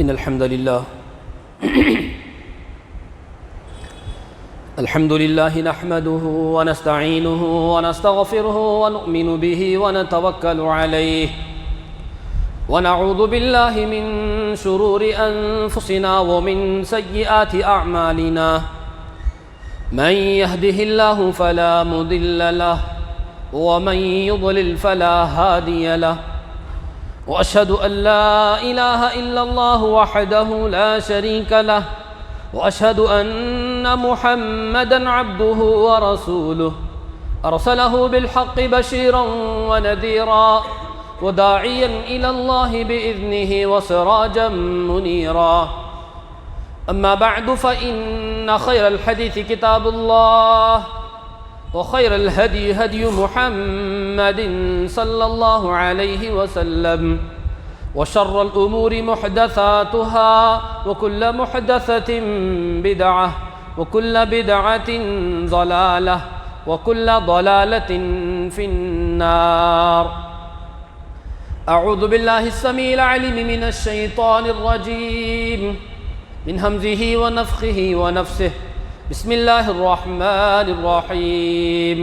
إن الحمد لله الحمد لله نحمده ونستعينه ونستغفره ونؤمن به ونتوكل عليه ونعوذ بالله من شرور أنفسنا ومن سيئات أعمالنا من يهده الله فلا مضل له ومن يضلل فلا هادي له وأشهد أن لا إله إلا الله وحده لا شريك له وأشهد أن محمدًا عبده ورسوله أرسله بالحق بشيرًا ونذيرًا وداعيًا إلى الله بإذنه وسراجًا منيرًا أما بعد فإن خير الحديث كتاب الله وخير الهدي هدي محمد صلى الله عليه وسلم وشر الأمور محدثاتها وكل محدثة بدعة وكل بدعة ضلالة وكل ضلالة في النار. أعوذ بالله السميع العليم من الشيطان الرجيم من همزه ونفخه ونفسه. بسم الله الرحمن الرحيم.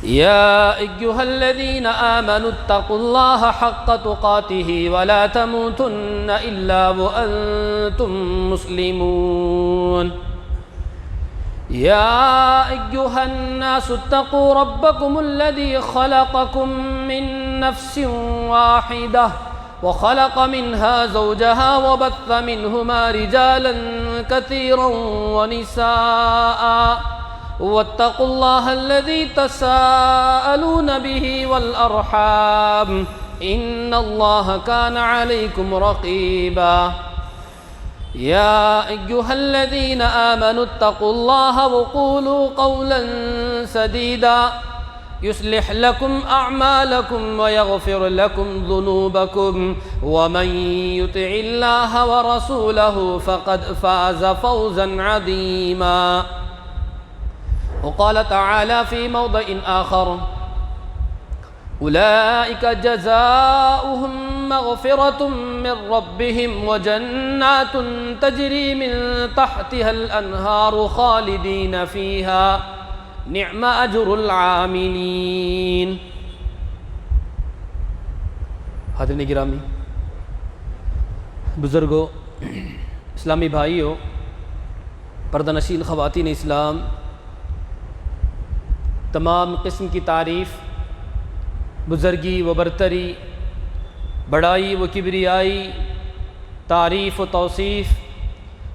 يا أيها الذين آمنوا اتقوا الله حق تقاته ولا تموتن إلا وأنتم مسلمون. يا أيها الناس اتقوا ربكم الذي خلقكم من نفس واحدة وخلق منها زوجها وبث منهما رجالا كثيرا ونساء واتقوا الله الذي تساءلون به والأرحام إن الله كان عليكم رقيبا. يا أيها الذين آمنوا اتقوا الله وقولوا قولا سديدا يصلح لكم أعمالكم ويغفر لكم ذنوبكم ومن يطع الله ورسوله فقد فاز فوزا عظيما. وقال تعالى في موضع آخر أولئك جزاؤهم مغفرة من ربهم وجنات تجري من تحتها الأنهار خالدين فيها نعم أجر العاملين. حاضرین گرامی، بزرگوں، اسلامی بھائیوں، پردہ نشین خواتین اسلام، تمام قسم کی تعریف، بزرگی و برتری، بڑائی و کبریائی، تعریف و توصیف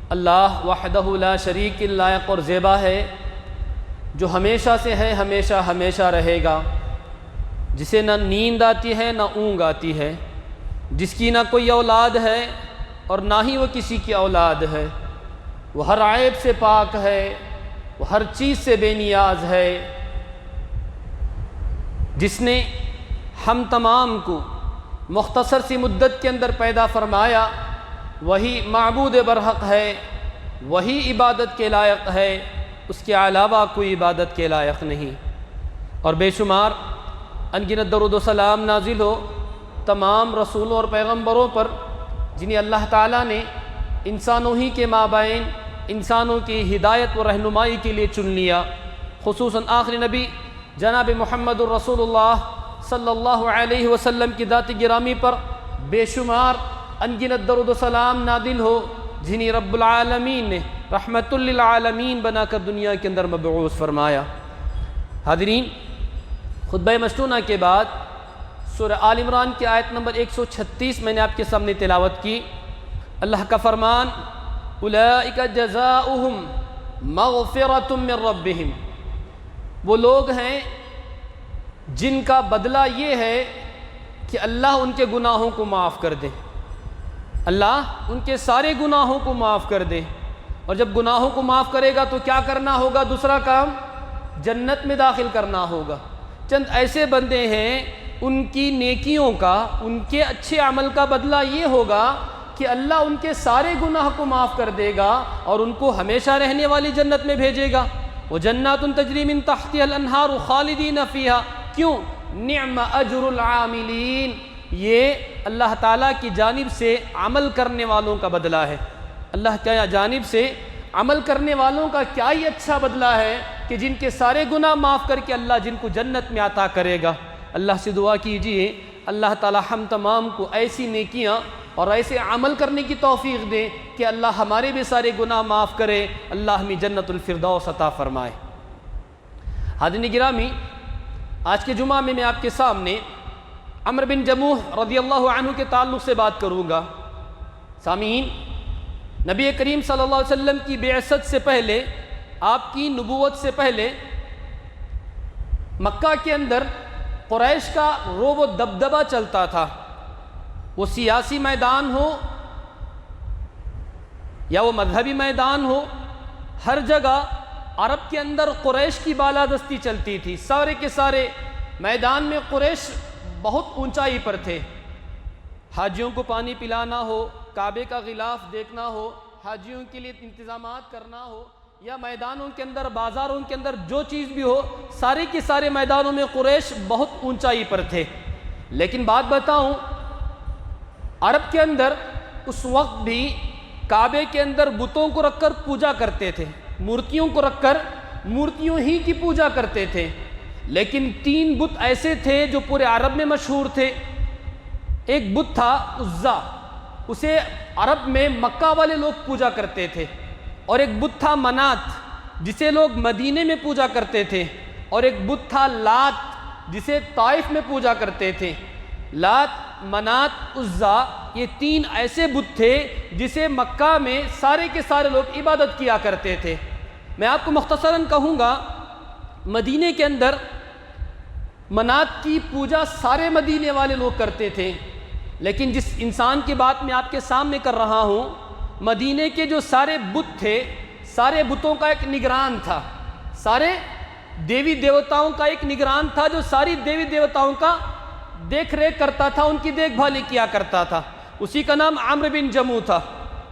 اللہ وحدہ لا شریک کے لائق اور زیبا ہے، جو ہمیشہ سے ہے، ہمیشہ ہمیشہ رہے گا، جسے نہ نیند آتی ہے نہ اونگ آتی ہے، جس کی نہ کوئی اولاد ہے اور نہ ہی وہ کسی کی اولاد ہے، وہ ہر عیب سے پاک ہے، وہ ہر چیز سے بے نیاز ہے، جس نے ہم تمام کو مختصر سی مدت کے اندر پیدا فرمایا، وہی معبود برحق ہے، وہی عبادت کے لائق ہے، اس کے علاوہ کوئی عبادت کے لائق نہیں. اور بے شمار انگنت درود و سلام نازل ہو تمام رسولوں اور پیغمبروں پر، جنہیں اللہ تعالیٰ نے انسانوں ہی کے مابین انسانوں کی ہدایت و رہنمائی کے لیے چن لیا، خصوصاً آخری نبی جناب محمد الرسول اللہ صلی اللہ علیہ وسلم کی ذات گرامی پر بے شمار انگنت درود و سلام نازل ہو، جنہیں رب العالمین نے رحمت للعالمین بنا کر دنیا کے اندر مبعوث فرمایا. حاضرین، خطبہ مشتونہ کے بعد سورہ آل عمران کی آیت نمبر 136 میں نے آپ کے سامنے تلاوت کی. اللہ کا فرمان اولئک جزاؤہم مغفرۃ من ربہم، وہ لوگ ہیں جن کا بدلہ یہ ہے کہ اللہ ان کے گناہوں کو معاف کر دے، اللہ ان کے سارے گناہوں کو معاف کر دے. اور جب گناہوں کو معاف کرے گا تو کیا کرنا ہوگا؟ دوسرا کام جنت میں داخل کرنا ہوگا. چند ایسے بندے ہیں، ان کی نیکیوں کا، ان کے اچھے عمل کا بدلہ یہ ہوگا کہ اللہ ان کے سارے گناہ کو معاف کر دے گا اور ان کو ہمیشہ رہنے والی جنت میں بھیجے گا. وجنات تجری من تحتها الانہار خالدین فیہا. کیوں؟ نعم اجر العاملین، یہ اللہ تعالیٰ کی جانب سے عمل کرنے والوں کا بدلہ ہے۔ اللہ کی جانب سے عمل کرنے والوں کا کیا ہی اچھا بدلہ ہے کہ جن کے سارے گناہ معاف کر کے اللہ جن کو جنت میں عطا کرے گا۔ اللہ سے دعا کیجئے اللہ تعالیٰ ہم تمام کو ایسی نیکیاں اور ایسے عمل کرنے کی توفیق دے کہ اللہ ہمارے بھی سارے گناہ معاف کرے، اللہ ہمیں جنت الفردوس عطا فرمائے۔ حاضرین گرامی، آج کے جمعہ میں آپ کے سامنے عمرو بن جموح رضی اللہ عنہ کے تعلق سے بات کروں گا۔ سامعین، نبی کریم صلی اللہ علیہ وسلم کی بعثت سے پہلے، آپ کی نبوت سے پہلے، مکہ کے اندر قریش کا رعب و دبدبہ چلتا تھا۔ وہ سیاسی میدان ہو یا وہ مذہبی میدان ہو، ہر جگہ عرب کے اندر قریش کی بالادستی چلتی تھی۔ سارے کے سارے میدان میں قریش بہت اونچائی پر تھے۔ حاجیوں کو پانی پلانا ہو، کعبے کا غلاف دیکھنا ہو، حاجیوں کے لیے انتظامات کرنا ہو، یا میدانوں کے اندر، بازاروں کے اندر جو چیز بھی ہو، سارے کے سارے میدانوں میں قریش بہت اونچائی پر تھے۔ لیکن بات بتاؤں، عرب کے اندر اس وقت بھی کعبے کے اندر بتوں کو رکھ کر پوجا کرتے تھے، مورتیوں کو رکھ کر مورتیوں ہی کی پوجا کرتے تھے۔ لیکن 3 بت ایسے تھے جو پورے عرب میں مشہور تھے۔ ایک بت تھا عزا، اسے عرب میں مکہ والے لوگ پوجا کرتے تھے، اور ایک بت تھا منات جسے لوگ مدینے میں پوجا کرتے تھے، اور ایک بت تھا لات جسے طائف میں پوجا کرتے تھے۔ لات، منات، عزا، یہ 3 ایسے بت تھے جسے مکہ میں سارے کے سارے لوگ عبادت کیا کرتے تھے۔ میں آپ کو مختصراً کہوں گا، مدینے کے اندر منات کی پوجا سارے مدینے والے لوگ کرتے تھے، لیکن جس انسان کی بات میں آپ کے سامنے کر رہا ہوں، مدینے کے جو سارے بت تھے، سارے بتوں کا ایک نگران تھا، سارے دیوی دیوتاؤں کا ایک نگران تھا جو ساری دیوی دیوتاؤں کا دیکھ ریکھ کرتا تھا، ان کی دیکھ بھال کیا کرتا تھا۔ اسی کا نام عمرو بن جموح تھا،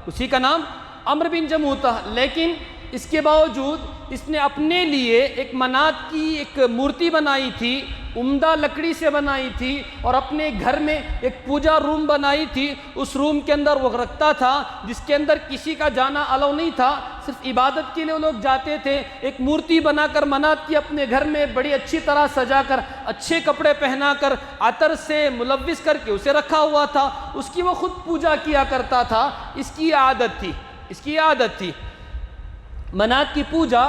اسی کا نام عمرو بن جموح تھا۔ لیکن اس کے باوجود اس نے اپنے لیے ایک منات کی ایک مورتی بنائی تھی، عمدہ لکڑی سے بنائی تھی، اور اپنے گھر میں ایک پوجا روم بنائی تھی۔ اس روم کے اندر وہ رکھتا تھا جس کے اندر کسی کا جانا الاؤ نہیں تھا، صرف عبادت کے لیے وہ لوگ جاتے تھے۔ ایک مورتی بنا کر منات کی اپنے گھر میں بڑی اچھی طرح سجا کر، اچھے کپڑے پہنا کر، عطر سے ملوث کر کے اسے رکھا ہوا تھا، اس کی وہ خود پوجا کیا کرتا تھا۔ اس کی عادت تھی، اس کی عادت تھی۔ منات کی پوجا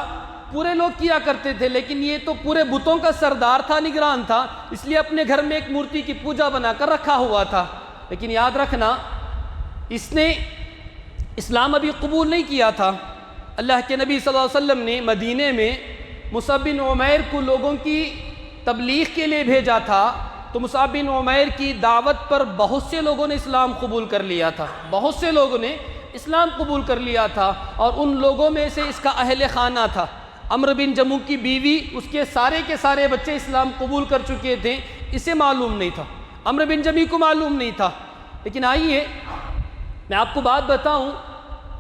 پورے لوگ کیا کرتے تھے، لیکن یہ تو پورے بتوں کا سردار تھا، نگران تھا، اس لیے اپنے گھر میں ایک مورتی کی پوجا بنا کر رکھا ہوا تھا۔ لیکن یاد رکھنا، اس نے اسلام ابھی قبول نہیں کیا تھا۔ اللہ کے نبی صلی اللہ علیہ وسلم نے مدینے میں مصعب بن عمیر کو لوگوں کی تبلیغ کے لیے بھیجا تھا، تو مصعب بن عمیر کی دعوت پر بہت سے لوگوں نے اسلام قبول کر لیا تھا، بہت سے لوگوں نے اسلام قبول کر لیا تھا، اور ان لوگوں میں سے اس کا اہل خانہ تھا۔ عمرو بن جموح کی بیوی، اس کے سارے بچے اسلام قبول کر چکے تھے، اسے معلوم نہیں تھا، عمرو بن جموح کو معلوم نہیں تھا۔ لیکن آئیے میں آپ کو بات بتاؤں،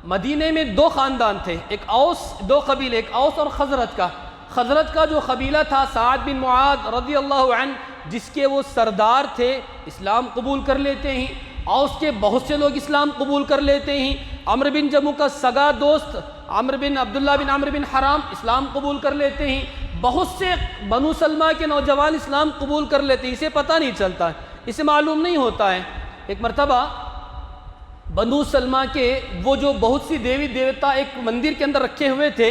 مدینے میں 2 خاندان تھے، ایک اوس، 2 قبیلے، ایک اوس اور خزرج کا۔ خزرج کا جو قبیلہ تھا، سعد بن معاذ رضی اللہ عنہ جس کے وہ سردار تھے، اسلام قبول کر لیتے ہیں۔ اوس کے بہت سے لوگ اسلام قبول کر لیتے ہیں۔ عمرو بن جموح کا سگا دوست عمرو بن عبداللہ بن عمرو بن حرام اسلام قبول کر لیتے ہیں۔ بہت سے بنو سلمہ کے نوجوان اسلام قبول کر لیتے ہیں، اسے پتہ نہیں چلتا ہے، اسے معلوم نہیں ہوتا ہے۔ ایک مرتبہ بنو سلمہ کے وہ جو بہت سی دیوی دیوتا ایک مندر کے اندر رکھے ہوئے تھے،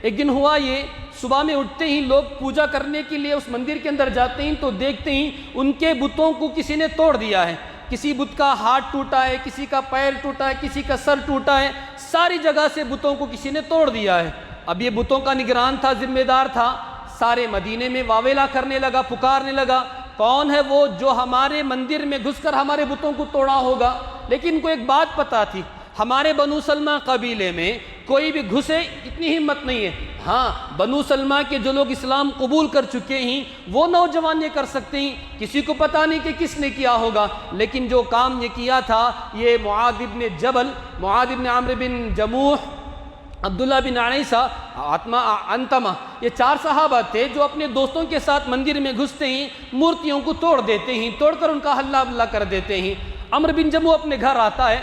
ایک دن ہوا یہ، صبح میں اٹھتے ہی لوگ پوجا کرنے کے لیے اس مندر کے اندر جاتے ہیں، تو دیکھتے ہیں ان کے بتوں کو کسی نے توڑ دیا ہے۔ کسی بت کا ہاتھ ٹوٹا ہے، کسی کا پیر ٹوٹا ہے، کسی کا سر ٹوٹا ہے، ساری جگہ سے بتوں کو کسی نے توڑ دیا ہے۔ اب یہ بتوں کا نگران تھا، ذمہ دار تھا، سارے مدینے میں واویلا کرنے لگا، پکارنے لگا، کون ہے وہ جو ہمارے مندر میں گھس کر ہمارے بتوں کو توڑا ہوگا؟ لیکن ان کو ایک بات پتہ تھی، ہمارے بنو سلمہ قبیلے میں کوئی بھی گھسے اتنی ہمت نہیں ہے۔ ہاں، بنو سلمہ کے جو لوگ اسلام قبول کر چکے ہیں وہ نوجوان یہ کر سکتے ہیں، کسی کو پتہ نہیں کہ کس نے کیا ہوگا۔ لیکن جو کام یہ کیا تھا، یہ معاذ بن جبل، معاذ بن عمرو بن جموح عبداللہ بن عنیسہ، انتمہ، یہ 4 صحابہ تھے جو اپنے دوستوں کے ساتھ مندر میں گھستے ہی مورتیوں کو توڑ دیتے ہیں، توڑ کر ان کا حلہ بلہ کر دیتے ہیں۔ عمرو بن جموح اپنے گھر آتا ہے،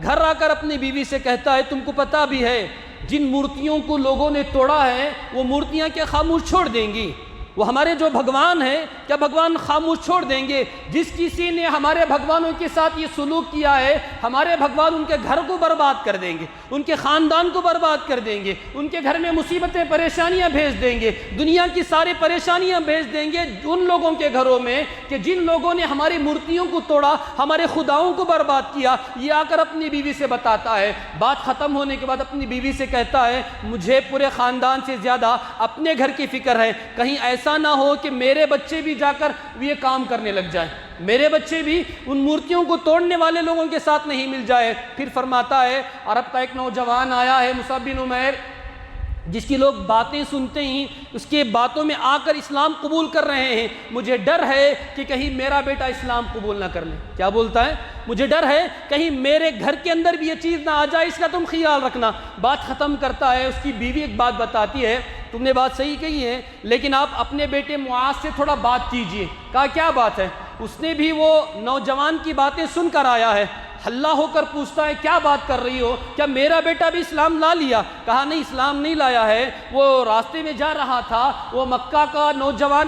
گھر آ کر اپنی بیوی سے کہتا ہے تم کو پتہ بھی ہے جن مورتیوں کو لوگوں نے توڑا ہے وہ مورتیاں کیا خاموش چھوڑ دیں گی؟ وہ ہمارے جو بھگوان ہیں کیا بھگوان خاموش چھوڑ دیں گے؟ جس کسی نے ہمارے بھگوانوں کے ساتھ یہ سلوک کیا ہے، ہمارے بھگوان ان کے گھر کو برباد کر دیں گے، ان کے خاندان کو برباد کر دیں گے، ان کے گھر میں مصیبتیں پریشانیاں بھیج دیں گے، دنیا کی ساری پریشانیاں بھیج دیں گے ان لوگوں کے گھروں میں کہ جن لوگوں نے ہماری مورتیوں کو توڑا، ہمارے خداؤں کو برباد کیا۔ یہ آ کر اپنی بیوی سے بتاتا ہے۔ بات ختم ہونے کے بعد اپنی بیوی سے کہتا ہے مجھے پورے خاندان سے زیادہ اپنے گھر کی فکر ہے، کہیں ایسا نہ ہو کہ میرے بچے بھی جا کر یہ کام کرنے لگ جائیں، میرے بچے بھی ان مورتیوں کو توڑنے والے لوگوں کے ساتھ نہیں مل جائے۔ پھر فرماتا ہے عرب کا ایک نوجوان آیا ہے مصعب بن عمیر، جس کی لوگ باتیں سنتے ہی اس کے باتوں میں آ کر اسلام قبول کر رہے ہیں، مجھے ڈر ہے کہ کہیں میرا بیٹا اسلام قبول نہ کر لے۔ کیا بولتا ہے؟ مجھے ڈر ہے کہیں میرے گھر کے اندر بھی یہ چیز نہ آ جائے، اس کا تم خیال رکھنا۔ بات ختم کرتا ہے، اس کی بیوی ایک بات بتاتی ہے تم نے بات صحیح کہی ہے لیکن آپ اپنے بیٹے معاذ سے تھوڑا بات کیجئے۔ کہا کیا بات ہے؟ اس نے بھی وہ نوجوان کی باتیں سن کر آیا ہے، ہلہ ہو کر پوچھتا ہے کیا بات کر رہی ہو، کیا میرا بیٹا بھی اسلام لا لیا؟ کہا نہیں اسلام نہیں لایا ہے، وہ راستے میں جا رہا تھا، وہ مکہ کا نوجوان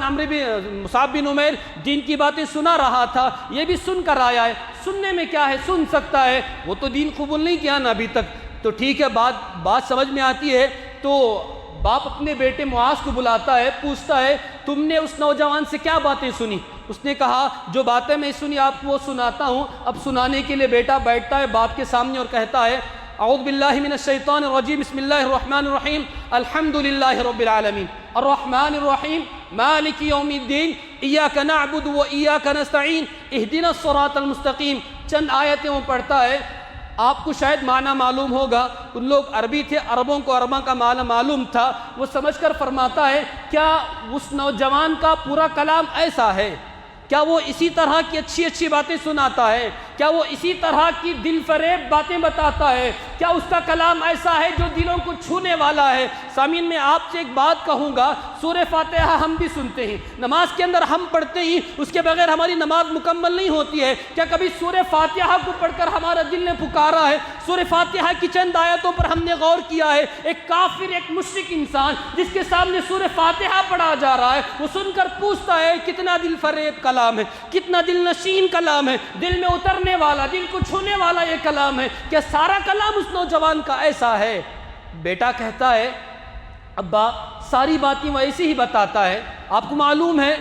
مصعب بن عمیر دین کی باتیں سنا رہا تھا، یہ بھی سن کر آیا ہے۔ سننے میں کیا ہے، سن سکتا ہے، وہ تو دین قبول نہیں کیا نا ابھی تک۔ تو ٹھیک ہے، بات سمجھ میں آتی ہے۔ تو باپ اپنے بیٹے معاذ کو بلاتا ہے، پوچھتا ہے تم نے اس نوجوان سے کیا باتیں سنی؟ اس نے کہا جو باتیں میں سنی آپ کو وہ سناتا ہوں۔ اب سنانے کے لیے بیٹا بیٹھتا ہے باپ کے سامنے اور کہتا ہے اعوذ باللہ من الشیطان الرجیم، بسم اللہ الرحمن الرحیم، الحمد للہ رب العالمین الرحمن الرحیم مالک یوم الدین ایاک نعبد و ایاک نستعین اہدنا الصراط المستقیم۔ چند آیتیں وہ پڑھتا ہے، آپ کو شاید معنی معلوم ہوگا، ان لوگ عربی تھے، عربوں کو عرباں کا معنی معلوم تھا، وہ سمجھ کر فرماتا ہے کیا اس نوجوان کا پورا کلام ایسا ہے؟ کیا وہ اسی طرح کی اچھی اچھی باتیں سناتا ہے؟ کیا وہ اسی طرح کی دل فریب باتیں بتاتا ہے؟ کیا اس کا کلام ایسا ہے جو دلوں کو چھونے والا ہے؟ سامعین میں آپ سے ایک بات کہوں گا، سورہ فاتحہ ہم بھی سنتے ہیں، نماز کے اندر ہم پڑھتے ہیں، اس کے بغیر ہماری نماز مکمل نہیں ہوتی ہے۔ کیا کبھی سورہ فاتحہ کو پڑھ کر ہمارا دل نے پکارا ہے؟ سورہ فاتحہ کی چند آیتوں پر ہم نے غور کیا ہے، ایک کافر، ایک مشرک انسان جس کے سامنے سورہ فاتحہ پڑھا جا رہا ہے، وہ سن کر پوچھتا ہے کتنا دل فریب کلام ہے، کتنا دل نشین کلام ہے، دل میں اترنے والا، دل کو چھونے والا یہ کلام ہے۔ کیا سارا کلام اس نوجوان کا ایسا ہے؟ بیٹا کہتا ہے ابا ساری باتیں وہ ایسے ہی بتاتا ہے، آپ کو معلوم ہے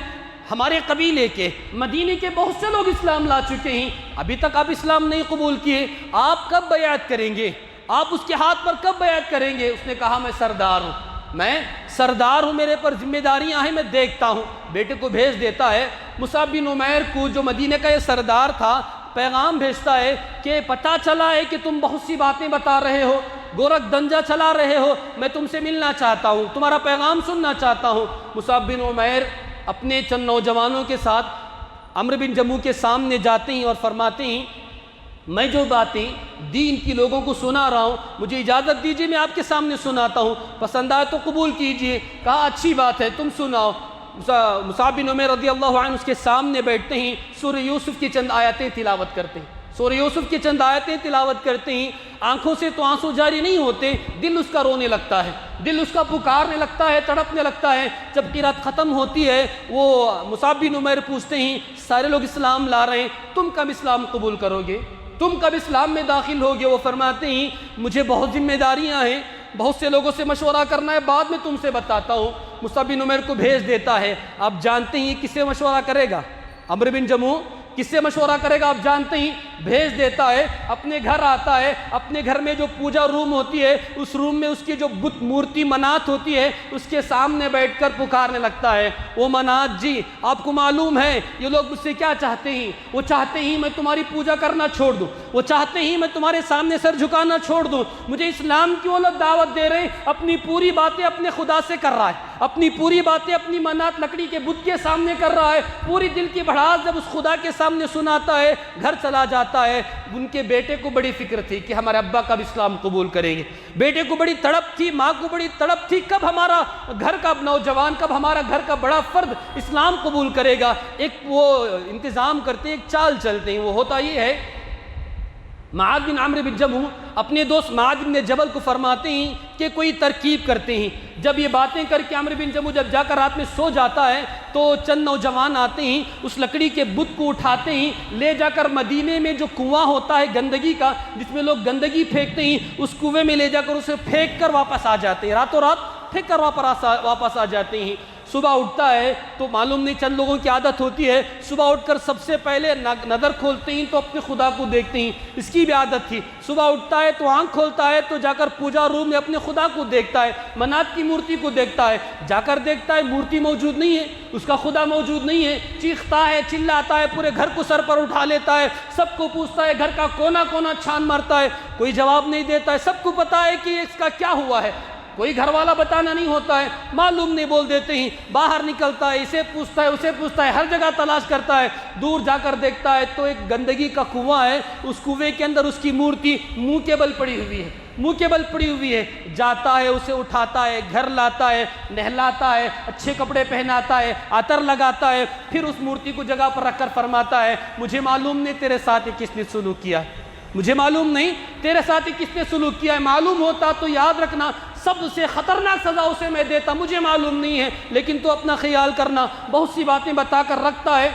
ہمارے قبیلے کے مدینے کے بہت سے لوگ اسلام لا چکے ہیں، ابھی تک آپ اسلام نہیں قبول کیے، آپ کب بیعت کریں گے؟ آپ اس کے ہاتھ پر کب بیعت کریں گے؟ اس نے کہا میں سردار ہوں، میں سردار ہوں، میرے پر ذمہ داریاں ہیں، میں دیکھتا ہوں۔ بیٹے کو بھیج دیتا ہے، مصعب بن عمیر کو جو مدینے کا یہ سردار تھا پیغام بھیجتا ہے کہ پتہ چلا ہے کہ تم بہت سی باتیں بتا رہے ہو، گورکھ دنجا چلا رہے ہو، میں تم سے ملنا چاہتا ہوں، تمہارا پیغام سننا چاہتا ہوں۔ مصعب بن عمیر اپنے چند نوجوانوں کے ساتھ عمرو بن جموح کے سامنے جاتے ہیں اور فرماتے ہیں میں جو باتیں دین کی لوگوں کو سنا رہا ہوں مجھے اجازت دیجیے میں آپ کے سامنے سناتا ہوں، پسند آئے تو قبول کیجیے۔ کہا اچھی بات ہے تم سناؤ۔ مصعب بن عمیر رضی اللہ عنہ اس کے سامنے بیٹھتے ہیں، سورہ یوسف کی چند آیتیں تلاوت کرتے ہیں، سورہ یوسف کی چند آیتیں تلاوت کرتے ہیں، آنکھوں سے تو آنسو جاری نہیں ہوتے، دل اس کا رونے لگتا ہے، دل اس کا پکارنے لگتا ہے، تڑپنے لگتا ہے۔ جب قرات ختم ہوتی ہے وہ مصعب بن عمیر پوچھتے ہیں سارے لوگ اسلام لا رہے ہیں، تم کب اسلام قبول کرو گے؟ تم کب اسلام میں داخل ہوگے؟ وہ فرماتے ہیں مجھے بہت ذمہ داریاں ہیں، بہت سے لوگوں سے مشورہ کرنا ہے، بعد میں تم سے بتاتا ہوں۔ مصعب بن عمیر کو بھیج دیتا ہے۔ آپ جانتے ہیں کس سے مشورہ کرے گا؟ عمرو بن جموح کس سے مشورہ کرے گا آپ جانتے ہیں، بھیج دیتا ہے، اپنے گھر آتا ہے، اپنے گھر میں جو پوجا روم ہوتی ہے اس روم میں اس کی جو بت مورتی منات ہوتی ہے اس کے سامنے بیٹھ کر پکارنے لگتا ہے، وہ منات جی آپ کو معلوم ہے یہ لوگ مجھ سے کیا چاہتے ہیں؟ وہ چاہتے ہیں میں تمہاری پوجا کرنا چھوڑ دوں، وہ چاہتے ہیں میں تمہارے سامنے سر جھکانا چھوڑ دوں، مجھے اسلام کی وہ لوگ دعوت دے رہے ہیں، اپنی پوری باتیں اپنے خدا سے کر رہا ہے، اپنی پوری باتیں اپنی منات لکڑی کے بت کے سامنے کر رہا ہے، پوری دل کی بھڑاس جب اس خدا کے سامنے سناتا ہے، گھر چلا جاتا ہے۔ ان کے بیٹے کو بڑی فکر تھی کہ ہمارے ابا کب اسلام قبول کریں گے، بیٹے کو بڑی تڑپ تھی، ماں کو بڑی تڑپ تھی، کب ہمارا گھر کا نوجوان، کب ہمارا گھر کا بڑا فرد اسلام قبول کرے گا۔ ایک وہ انتظام کرتے ہیں، ایک چال چلتے ہیں۔ وہ ہوتا یہ ہے، معاذ بن عمرو بن جموح اپنے دوست معاذ بن جبل کو فرماتے ہیں کہ کوئی ترکیب کرتے ہیں۔ جب یہ باتیں کر کے عمرو بن جموح جب جا کر رات میں سو جاتا ہے تو چند نوجوان آتے ہیں، اس لکڑی کے بت کو اٹھاتے ہیں، لے جا کر مدینے میں جو کنواں ہوتا ہے گندگی کا، جس میں لوگ گندگی پھینکتے ہیں، اس کنویں میں لے جا کر اسے پھینک کر واپس آ جاتے ہیں، راتوں رات پھینک کر واپس آ جاتے ہیں۔ صبح اٹھتا ہے تو معلوم نہیں، چند لوگوں کی عادت ہوتی ہے صبح اٹھ کر سب سے پہلے نظر کھولتے ہیں تو اپنے خدا کو دیکھتے ہیں، اس کی بھی عادت تھی۔ صبح اٹھتا ہے تو آنکھ کھولتا ہے تو جا کر پوجا روم میں اپنے خدا کو دیکھتا ہے، منات کی مورتی کو دیکھتا ہے، جا کر دیکھتا ہے مورتی موجود نہیں ہے، اس کا خدا موجود نہیں ہے، چیختا ہے، چلاتا ہے، پورے گھر کو سر پر اٹھا لیتا ہے، سب کو پوچھتا ہے، گھر کا کونا کونا چھان مارتا ہے، کوئی جواب نہیں دیتا ہے، سب کو پتا ہے کہ اس کا کیا ہوا ہے، کوئی گھر والا بتانا نہیں ہوتا ہے، معلوم نہیں بول دیتے ہیں۔ باہر نکلتا ہے، اسے پوچھتا ہے، اسے پوچھتا ہے، ہر جگہ تلاش کرتا ہے، دور جا کر دیکھتا ہے تو ایک گندگی کا کنواں ہے، اس کنویں کے اندر اس کی مورتی منہ کے بل پڑی ہوئی ہے، منہ کے بل پڑی ہوئی ہے۔ جاتا ہے، اسے اٹھاتا ہے، گھر لاتا ہے، نہلاتا ہے، اچھے کپڑے پہناتا ہے، عطر لگاتا ہے، پھر اس مورتی کو جگہ پر رکھ کر فرماتا ہے، مجھے معلوم نہیں تیرے ساتھ کس نے سلوک کیا، مجھے معلوم نہیں تیرے ساتھ کس نے سلوک کیا ہے، معلوم ہوتا تو یاد رکھنا سب سے خطرناک سزا اسے میں دیتا، مجھے معلوم نہیں ہے، لیکن تو اپنا خیال کرنا۔ بہت سی باتیں بتا کر رکھتا ہے،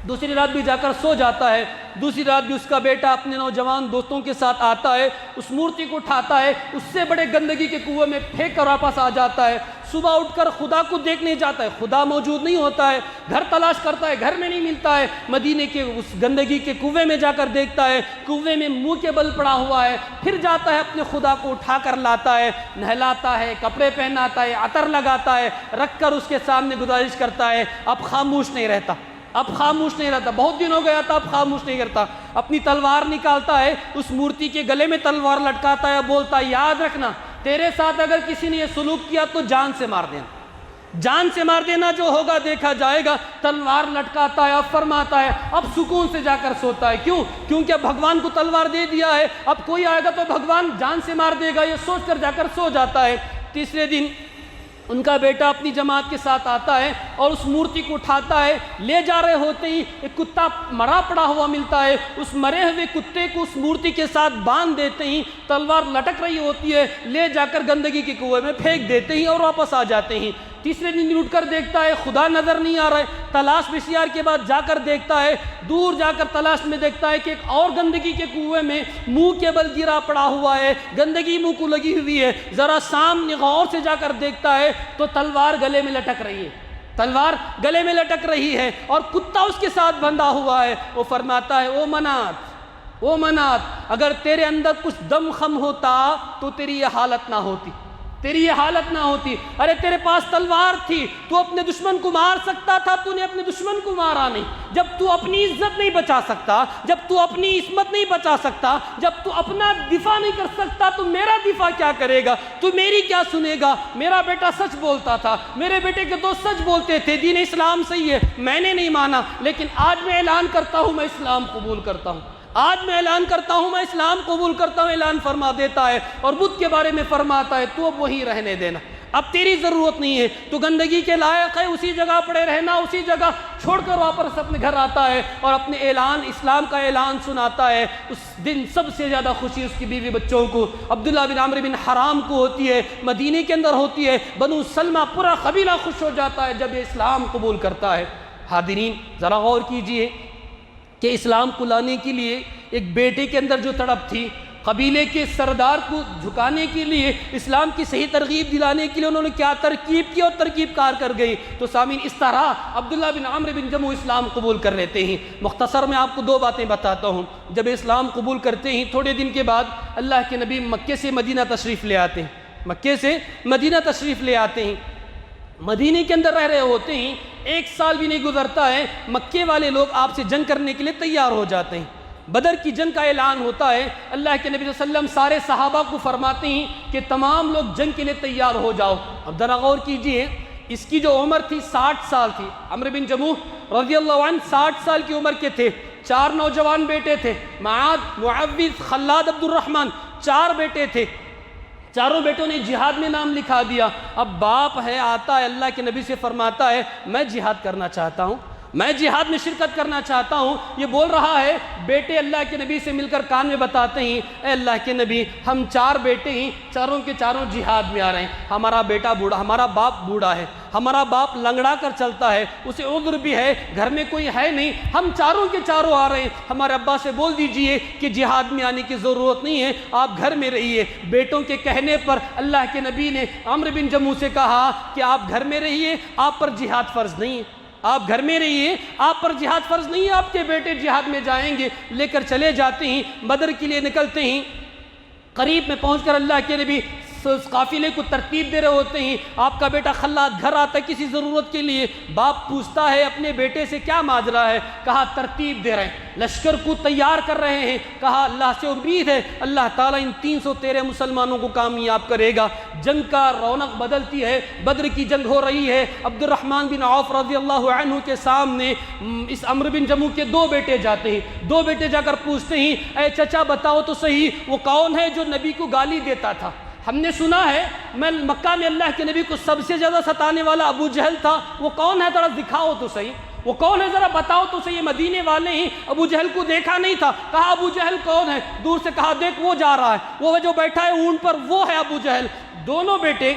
دوسری رات بھی جا کر سو جاتا ہے۔ دوسری رات بھی اس کا بیٹا اپنے نوجوان دوستوں کے ساتھ آتا ہے، اس مورتی کو اٹھاتا ہے، اس سے بڑے گندگی کے کنویں میں پھینک کر واپس آ جاتا ہے۔ صبح اٹھ کر خدا کو دیکھنے جاتا ہے، خدا موجود نہیں ہوتا ہے، گھر تلاش کرتا ہے، گھر میں نہیں ملتا ہے، مدینے کے اس گندگی کے کنویں میں جا کر دیکھتا ہے، کنویں میں منہ کے بل پڑا ہوا ہے، پھر جاتا ہے اپنے خدا کو اٹھا کر لاتا ہے، نہلاتا ہے، کپڑے پہناتا ہے، عطر لگاتا ہے، رکھ کر اس کے سامنے گزارش کرتا ہے، اب خاموش نہیں رہتا، اب خاموش نہیں رہتا، بہت دن ہو گیا تھا، اب خاموش نہیں کرتا، اپنی تلوار نکالتا ہے، اس مورتی کے گلے میں تلوار لٹکاتا ہے، بولتا ہے، یاد رکھنا تیرے ساتھ اگر کسی نے یہ سلوک کیا تو جان سے مار دینا، جان سے مار دینا، جو ہوگا دیکھا جائے گا۔ تلوار لٹکاتا ہے، اب فرماتا ہے، اب سکون سے جا کر سوتا ہے، کیونکہ اب بھگوان کو تلوار دے دیا ہے، اب کوئی آئے گا تو بھگوان جان سے مار دے گا، یہ سوچ کر جا کر سو جاتا ہے۔ تیسرے دن ان کا بیٹا اپنی جماعت کے ساتھ آتا ہے اور اس مورتی کو اٹھاتا ہے، لے جا رہے ہوتے ہی ایک کتا مرا پڑا ہوا ملتا ہے، اس مرے ہوئے کتے کو اس مورتی کے ساتھ باندھ دیتے ہیں، تلوار لٹک رہی ہوتی ہے، لے جا کر گندگی کے کنویں میں پھینک دیتے ہیں اور واپس آ جاتے ہیں۔ تیسرے دن اٹھ کر دیکھتا ہے خدا نظر نہیں آ رہا ہے، تلاش بسیار کے بعد جا کر دیکھتا ہے، دور جا کر تلاش میں دیکھتا ہے کہ ایک اور گندگی کے کنویں میں منہ کے بل گرا پڑا ہوا ہے، گندگی منہ کو لگی ہوئی ہے، ذرا سامنے غور سے جا کر دیکھتا ہے تو تلوار گلے میں لٹک رہی ہے، تلوار گلے میں لٹک رہی ہے اور کتا اس کے ساتھ بندھا ہوا ہے۔ وہ فرماتا ہے، او منات، اگر تیرے اندر کچھ دم خم ہوتا تو تیری یہ حالت نہ ہوتی، تیری یہ حالت نہ ہوتی، ارے تیرے پاس تلوار تھی، تو اپنے دشمن کو مار سکتا تھا، تو نے اپنے دشمن کو مارا نہیں۔ جب تو اپنی عزت نہیں بچا سکتا، جب تو اپنی عصمت نہیں بچا سکتا، جب تو اپنا دفاع نہیں کر سکتا تو میرا دفاع کیا کرے گا، تو میری کیا سنے گا۔ میرا بیٹا سچ بولتا تھا، میرے بیٹے کے دوست سچ بولتے تھے، دین اسلام صحیح ہے، میں نے نہیں مانا، لیکن آج میں اعلان کرتا ہوں میں اسلام قبول کرتا ہوں، آج میں اعلان کرتا ہوں میں اسلام قبول کرتا ہوں، اعلان فرما دیتا ہے اور بدھ کے بارے میں فرماتا ہے، تو اب وہیں رہنے دینا، اب تیری ضرورت نہیں ہے، تو گندگی کے لائق ہے، اسی جگہ پڑے رہنا، اسی جگہ چھوڑ کر واپس اپنے گھر آتا ہے اور اپنے اسلام کا اعلان سناتا ہے۔ اس دن سب سے زیادہ خوشی اس کی بیوی بچوں کو، عبداللہ بن عمرو بن حرام کو ہوتی ہے، مدینے کے اندر ہوتی ہے، بنو سلمہ پورا قبیلہ خوش ہو جاتا ہے جب یہ اسلام قبول کرتا ہے۔ حاضرین ذرا غور کیجئے کہ اسلام کو لانے کے لیے ایک بیٹے کے اندر جو تڑپ تھی، قبیلے کے سردار کو جھکانے کے لیے، اسلام کی صحیح ترغیب دلانے کے لیے انہوں نے کیا ترکیب کی اور ترکیب کار کر گئی۔ تو سامعین اس طرح عبداللہ بن عمرو بن جموح اسلام قبول کر لیتے ہیں۔ مختصر میں آپ کو دو باتیں بتاتا ہوں۔ جب اسلام قبول کرتے ہیں تھوڑے دن کے بعد اللہ کے نبی مکے سے مدینہ تشریف لے آتے ہیں، مکے سے مدینہ تشریف لے آتے ہیں، مدینے کے اندر رہ رہے ہوتے ہیں، ایک سال بھی نہیں گزرتا ہے، مکے والے لوگ آپ سے جنگ کرنے کے لیے تیار ہو جاتے ہیں، بدر کی جنگ کا اعلان ہوتا ہے، اللہ کے نبی صلی اللہ علیہ وسلم سارے صحابہ کو فرماتے ہیں کہ تمام لوگ جنگ کے لیے تیار ہو جاؤ۔ اب ذرا غور کیجئے، اس کی جو عمر تھی 60 سال تھی۔ عمرو بن جموح رضی اللہ عنہ 60 سال کی عمر کے تھے، 4 نوجوان بیٹے تھے، معاذ، معوذ، خلاد، عبد الرحمن، 4 بیٹے تھے، چاروں بیٹوں نے جہاد میں نام لکھا دیا۔ اب باپ ہے، آتا ہے اللہ کے نبی سے فرماتا ہے میں جہاد کرنا چاہتا ہوں، میں جہاد میں شرکت کرنا چاہتا ہوں۔ یہ بول رہا ہے، بیٹے اللہ کے نبی سے مل کر کان میں بتاتے ہیں اے اللہ کے نبی، ہم 4 بیٹے ہیں، چاروں کے چاروں جہاد میں آ رہے ہیں، ہمارا بیٹا بوڑھا، ہمارا باپ بوڑھا ہے، ہمارا باپ لنگڑا کر چلتا ہے، اسے عذر بھی ہے، گھر میں کوئی ہے نہیں، ہم چاروں کے چاروں آ رہے ہیں، ہمارے ابا سے بول دیجئے کہ جہاد میں آنے کی ضرورت نہیں ہے، آپ گھر میں رہیے۔ بیٹوں کے کہنے پر اللہ کے نبی نے عمرو بن جموح سے کہا کہ آپ گھر میں رہیے، آپ پر جہاد فرض نہیں ہے، آپ گھر میں رہیے، آپ پر جہاد فرض نہیں ہے، آپ کے بیٹے جہاد میں جائیں گے۔ لے کر چلے جاتے ہیں، بدر کے لیے نکلتے ہیں۔ قریب میں پہنچ کر اللہ کے نبی اس قافلے کو ترتیب دے رہے ہوتے ہیں، آپ کا بیٹا خلاد گھر آتا ہے کسی ضرورت کے لیے، باپ پوچھتا ہے اپنے بیٹے سے کیا ماجرا ہے، کہا ترتیب دے رہے ہیں، لشکر کو تیار کر رہے ہیں، کہا اللہ سے امید ہے اللہ تعالیٰ ان 313 مسلمانوں کو کامیاب کرے گا۔ جنگ کا رونق بدلتی ہے، بدر کی جنگ ہو رہی ہے، عبد الرحمن بن عوف رضی اللہ عنہ کے سامنے اس عمرو بن جموح کے 2 بیٹے جاتے ہیں، 2 بیٹے جا کر پوچھتے ہیں اے چچا بتاؤ تو صحیح وہ کون ہے جو نبی کو گالی دیتا تھا؟ ہم نے سنا ہے میں مکہ میں اللہ کے نبی کو سب سے زیادہ ستانے والا ابو جہل تھا، وہ کون ہے ذرا دکھاؤ تو صحیح، وہ کون ہے ذرا بتاؤ تو صحیح۔ مدینے والے ہیں، ابو جہل کو دیکھا نہیں تھا، کہا ابو جہل کون ہے؟ دور سے کہا دیکھ وہ جا رہا ہے، وہ جو بیٹھا ہے اونٹ پر وہ ہے ابو جہل۔ دونوں بیٹے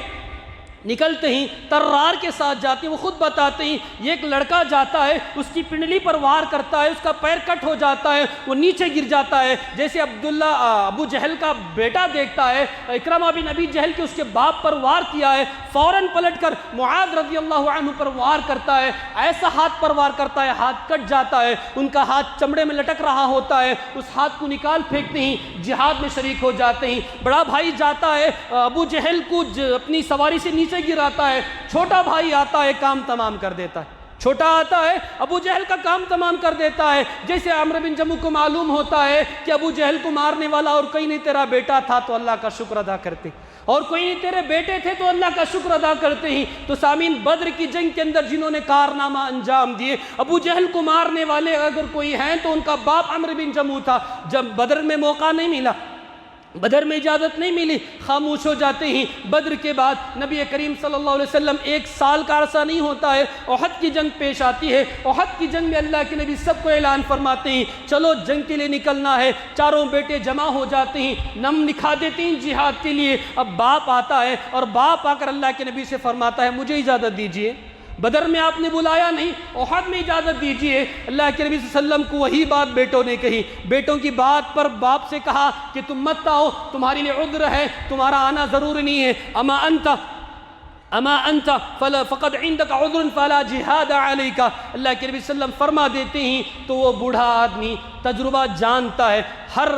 نکلتے ہیں، ترار کے ساتھ جاتے ہیں، وہ خود بتاتے ہیں یہ ایک لڑکا جاتا ہے، اس کی پنڈلی پر وار کرتا ہے، اس کا پیر کٹ ہو جاتا ہے، وہ نیچے گر جاتا ہے، جیسے ابو جہل کا بیٹا دیکھتا ہے اکرمہ بن ابی جہل کے اس کے باپ پر وار کیا ہے، فوراً پلٹ کر معاذ رضی اللہ عنہ پر وار کرتا ہے، ایسا ہاتھ پر وار کرتا ہے ہاتھ کٹ جاتا ہے، ان کا ہاتھ چمڑے میں لٹک رہا ہوتا ہے، اس ہاتھ کو نکال پھینکتے ہیں، جہاد میں شریک ہو جاتے ہیں۔ بڑا بھائی جاتا ہے ابو جہل کو اپنی سواری سے نیچے گراتا ہے، چھوٹا بھائی آتا ہے کام تمام کر دیتا ہے، چھوٹا آتا ہے ابو جہل کا کام تمام کر دیتا ہے۔ جیسے عمرو بن جموح کو معلوم ہوتا ہے کہ ابو جہل کو مارنے والا اور کوئی نہیں تیرا بیٹا تھا تو اللہ کا شکر ادا کرتے، اور کوئی نہیں تیرے بیٹے تھے تو اللہ کا شکر ادا کرتے ہیں۔ تو سامعین، بدر کی جنگ کے اندر جنہوں نے کارنامہ انجام دیے، ابو جہل کو مارنے والے اگر کوئی ہیں تو ان کا باپ عمرو بن جموح تھا۔ جب بدر میں موقع نہیں ملا، بدر میں اجازت نہیں ملی، خاموش ہو جاتے ہیں۔ بدر کے بعد نبی کریم صلی اللہ علیہ وسلم 1 سال کا عرصہ نہیں ہوتا ہے، احد کی جنگ پیش آتی ہے۔ احد کی جنگ میں اللہ کے نبی سب کو اعلان فرماتے ہیں چلو جنگ کے لیے نکلنا ہے، چاروں بیٹے جمع ہو جاتے ہیں، نم لکھا دیتے ہیں جہاد کے لیے۔ اب باپ آتا ہے اور باپ آ کر اللہ کے نبی سے فرماتا ہے مجھے اجازت دیجیے، بدر میں آپ نے بلایا نہیں، احد میں اجازت دیجئے۔ اللہ کے نبی صلی اللہ علیہ وسلم کو وہی بات بیٹوں نے کہی، بیٹوں کی بات پر باپ سے کہا کہ تم مت آؤ، تمہارے لیے عذر ہے، تمہارا آنا ضروری نہیں ہے۔ اما انت فقد عندك عذر فلا جہاد علیک، اللہ کے نبی صلی اللہ علیہ وسلم فرما دیتے ہیں تو وہ بوڑھا آدمی تجربہ جانتا ہے، ہر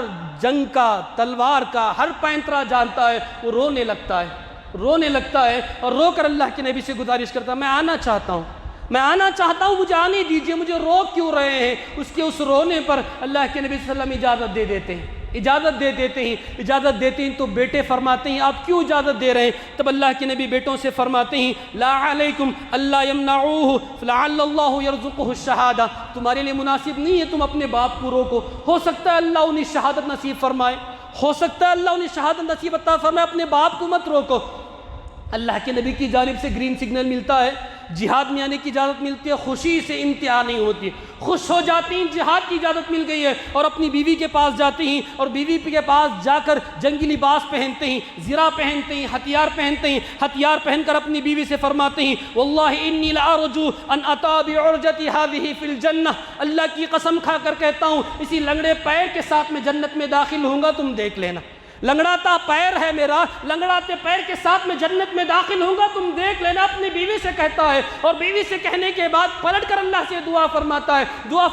جنگ کا، تلوار کا ہر پینترا جانتا ہے، وہ رونے لگتا ہے اور رو کر اللہ کے نبی سے گزارش کرتا ہے میں آنا چاہتا ہوں، مجھے آنے دیجئے، مجھے روک کیوں رہے ہیں؟ اس کے اس رونے پر اللہ کے نبی صلی اللہ علیہ وسلم اجازت دے دیتے ہیں تو بیٹے فرماتے ہیں آپ کیوں اجازت دے رہے ہیں؟ تب اللہ کے نبی بیٹوں سے فرماتے ہیں لا علیکم اللہ یمنعوہ فلعل اللہ یرزقہ الشہادہ، تمہارے لیے مناسب نہیں ہے تم اپنے باپ کو روکو، ہو سکتا ہے اللہ انہیں شہادت نصیب فرمائے، عطا فرمائے، اپنے باپ کو مت روکو۔ اللہ کے نبی کی جانب سے گرین سگنل ملتا ہے، جہاد میں آنے کی اجازت ملتی ہے، خوشی سے انتہا نہیں ہوتی، خوش ہو جاتی ہیں جہاد کی اجازت مل گئی ہے، اور اپنی بیوی کے پاس جاتی ہیں اور بیوی کے پاس جا کر جنگی لباس پہنتے ہیں، زرہ پہنتے ہیں، ہتھیار پہن کر اپنی بیوی سے فرماتے ہیں واللہ انی لارجو ان اتا بعرجتی هذه فی الجنہ، اللہ کی قسم کھا کر کہتا ہوں اسی لنگڑے پیر کے ساتھ میں جنت میں داخل ہوں گا، تم دیکھ لینا، لنگڑاتا پیر ہے میرا، لنگڑاتے پیر کے ساتھ میں جنت میں داخل ہوں گا، تم دیکھ لینا، اپنی بیوی سے کہتا ہے، اور بیوی سے کہنے کے بعد پلٹ کر اللہ سے دعا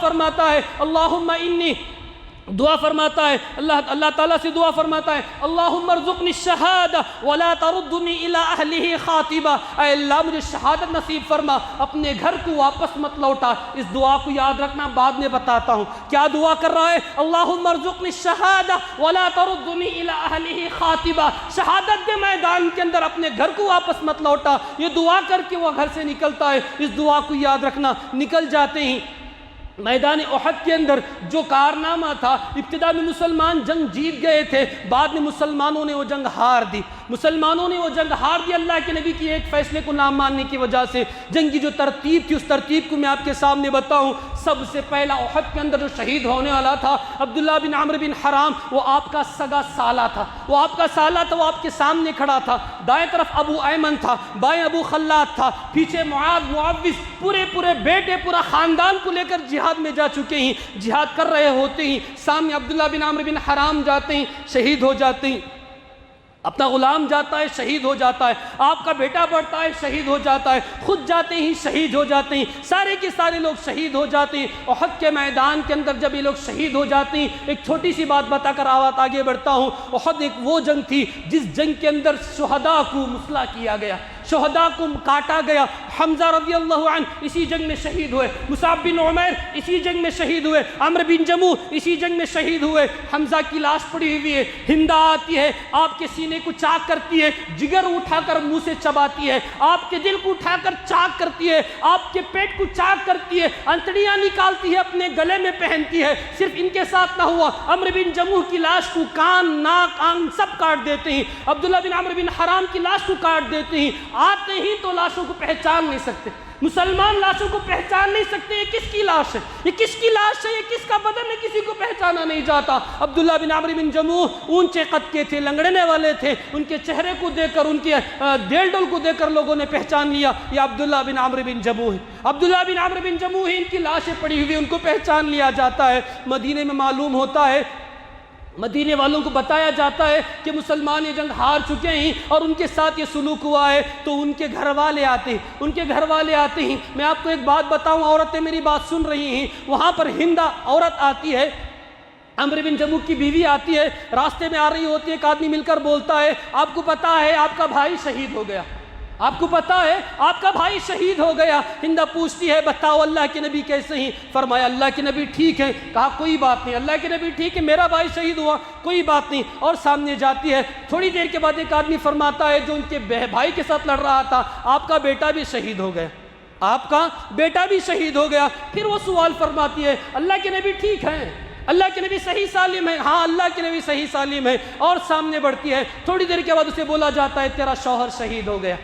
فرماتا ہے اللہم انی دعا فرماتا ہے، اللہ تعالیٰ سے دعا فرماتا ہے، اللہم ارزقنی الشہادہ ولا تردنی الی اہلہ خاطبہ، اے اللہ مجھے شہادت نصیب فرما، اپنے گھر کو واپس مت لوٹا۔ اس دعا کو یاد رکھنا، بعد میں بتاتا ہوں کیا دعا کر رہا ہے۔ اللہم ارزقنی الشہادہ ولا تردنی الی اہلہ خاطبہ، شہادت کے میدان کے اندر اپنے گھر کو واپس مت لوٹا۔ یہ دعا کر کے وہ گھر سے نکلتا ہے، اس دعا کو یاد رکھنا۔ نکل جاتے ہی میدان احد کے اندر جو کارنامہ تھا، ابتدا میں مسلمان جنگ جیت گئے تھے، بعد میں مسلمانوں نے وہ جنگ ہار دی، مسلمانوں نے وہ جنگ ہار دی اللہ کے نبی کی ایک فیصلے کو نہ ماننے کی وجہ سے۔ جنگ کی جو ترتیب تھی، اس ترتیب کو میں آپ کے سامنے بتاؤں۔ سب سے پہلا احد کے اندر جو شہید ہونے والا تھا عبداللہ بن عمرو بن حرام، وہ آپ کا سگا سالہ تھا، وہ آپ کا سالہ تھا، وہ آپ کے سامنے کھڑا تھا۔ دائیں طرف ابو ایمن تھا، بائیں ابو خلاد تھا، پیچھے معاذ، معوذ، پورے بیٹے، پورا خاندان کو لے کر جہاد میں جا چکے ہیں۔ جہاد کر رہے ہوتے ہی سامنے عبداللہ بن عمرو بن حرام جاتے ہیں، شہید ہو جاتے ہیں۔ اپنا غلام جاتا ہے، شہید ہو جاتا ہے، آپ کا بیٹا بڑھتا ہے، شہید ہو جاتا ہے، خود جاتے ہی شہید ہو جاتے ہیں، سارے کے سارے لوگ شہید ہو جاتے ہیں۔ احد کے میدان کے اندر جب یہ لوگ شہید ہو جاتے ہیں، ایک چھوٹی سی بات بتا کر آگے بڑھتا ہوں۔ احد ایک وہ جنگ تھی جس جنگ کے اندر شہداء کو مسلح کیا گیا، شہداء کو کاٹا گیا۔ حمزہ رضی اللہ عنہ اسی جنگ میں شہید ہوئے، مصعب بن عمیر اسی جنگ میں شہید ہوئے، عمرو بن جموح اسی جنگ میں شہید ہوئے۔ حمزہ کی لاش پڑی ہوئی ہے، ہندا آتی ہے، آپ کے سینے کو چاک کرتی ہے، جگر اٹھا کر منہ سے چباتی ہے، آپ کے دل کو اٹھا کر چاک کرتی ہے، آپ کے پیٹ کو چاک کرتی ہے، انتڑیاں نکالتی ہے، اپنے گلے میں پہنتی ہے۔ صرف ان کے ساتھ نہ ہوا، عمرو بن جموح کی لاش کو کان، ناک، آنکھ سب کاٹ دیتے ہیں، عبداللہ بن عمرو بن حرام کی لاش کو کاٹ دیتے ہیں۔ آتے ہی تو لاشوں کو پہچان نہیں سکتے، مسلمان لاشوں کو پہچان نہیں سکتے، یہ کس کی لاش ہے، یہ کس کی لاش ہے، یہ کس کا بدن ہے، کسی کو پہچانا نہیں جاتا۔ عبداللہ بن عمرو بن جموح اونچے قد کے تھے، لنگڑنے والے تھے، ان کے چہرے کو دیکھ کر، ان کے دیل ڈول کو دیکھ کر لوگوں نے پہچان لیا یہ عبداللہ بن عمرو بن جموح ہے۔ عبداللہ بن عمرو بن جموح ان کی لاشیں پڑی ہوئی، ان کو پہچان لیا جاتا ہے۔ مدینے میں معلوم ہوتا ہے، مدینے والوں کو بتایا جاتا ہے کہ مسلمان یہ جنگ ہار چکے ہیں اور ان کے ساتھ یہ سلوک ہوا ہے، تو ان کے گھر والے آتے ہیں، ان کے گھر والے آتے ہیں۔ میں آپ کو ایک بات بتاؤں، عورتیں میری بات سن رہی ہیں، وہاں پر ہندا عورت آتی ہے، عمرو بن جموح کی بیوی آتی ہے، راستے میں آ رہی ہوتی ہے، ایک آدمی مل کر بولتا ہے، آپ کو پتا ہے آپ کا بھائی شہید ہو گیا، آپ کو پتا ہے آپ کا بھائی شہید ہو گیا۔ ہندا پوچھتی ہے بتاؤ اللہ کے نبی کیسے ہیں؟ فرمایا اللہ کے نبی ٹھیک ہے۔ کہا کوئی بات نہیں، اللہ کے نبی ٹھیک ہے، میرا بھائی شہید ہوا، کوئی بات نہیں۔ اور سامنے جاتی ہے، تھوڑی دیر کے بعد ایک آدمی فرماتا ہے جو ان کے بھائی کے ساتھ لڑ رہا تھا، آپ کا بیٹا بھی شہید ہو گیا، آپ کا بیٹا بھی شہید ہو گیا۔ پھر وہ سوال فرماتی ہے اللہ کے نبی ٹھیک ہیں، اللہ کے نبی صحیح سالم ہے؟ ہاں اللہ کے نبی صحیح سالم ہے۔ اور سامنے بڑھتی ہے، تھوڑی دیر کے بعد اسے بولا جاتا ہے تیرا شوہر شہید ہو گیا،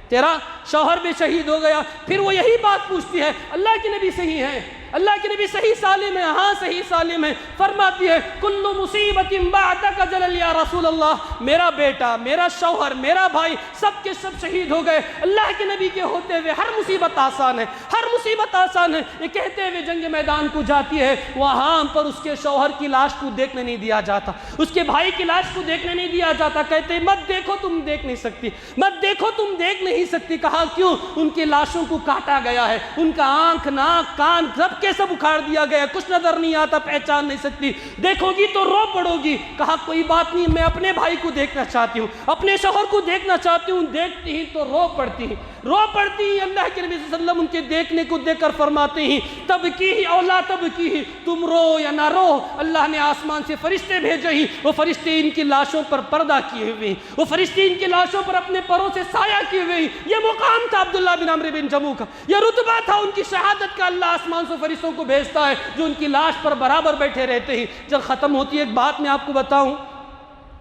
تیرا شوہر بھی شہید ہو گیا۔ پھر وہ یہی بات پوچھتی ہے اللہ کے نبی صحیح ہیں، اللہ کے نبی صحیح سالم ہے؟ ہاں صحیح سالم ہے۔ فرماتی ہے کل مصیبت بعدک جلل یا رسول اللہ، میرا بیٹا، میرا شوہر، میرا بھائی سب کے سب شہید ہو گئے، اللہ کے نبی کے ہوتے ہوئے ہر مصیبت آسان ہے، ہر مصیبت آسان ہے۔ یہ کہتے ہوئے جنگ میدان کو جاتی ہے، وہاں پر اس کے شوہر کی لاش کو دیکھنے نہیں دیا جاتا، اس کے بھائی کی لاش کو دیکھنے نہیں دیا جاتا۔ کہتے ہیں مت دیکھو، تم دیکھ نہیں سکتی، مت دیکھو، تم دیکھ نہیں سکتی۔ کہا کیوں؟ ان کی لاشوں کو کاٹا گیا ہے، ان کا آنکھ، ناک، کان سب کے سب اکھاڑ دیا گیا، کچھ نظر نہیں آتا، پہچان نہیں سکتی، دیکھو گی تو رو پڑو گی۔ کہا کوئی بات نہیں، میں اپنے بھائی کو دیکھنا چاہتی ہوں، اپنے شوہر کو دیکھنا چاہتی ہوں۔ دیکھتی ہی تو رو پڑتی ہیں، رو پڑتی ہیں۔ اللہ کے نبی صلی اللہ علیہ وسلم ان کے دیکھنے کو دیکھ کر فرماتے ہیں تب کی ہی اولا تب کی ہی، تم رو یا نہ رو، اللہ نے آسمان سے فرشتے بھیجے ہی، وہ فرشتے ان کی لاشوں پر پردہ کیے ہوئے ہیں، وہ فرشتے ان کی لاشوں پر اپنے پروں سے سایہ کیے ہوئے ہیں۔ یہ مقام تھا عبداللہ بن عمرو بن جموح کا، یہ رتبہ تھا ان کی شہادت کا، اللہ آسمان سے فرشتوں کو بھیجتا ہے جو ان کی لاش پر برابر بیٹھے رہتے ہیں۔ جب ختم ہوتی ہے، ایک بات میں آپ کو بتاؤں،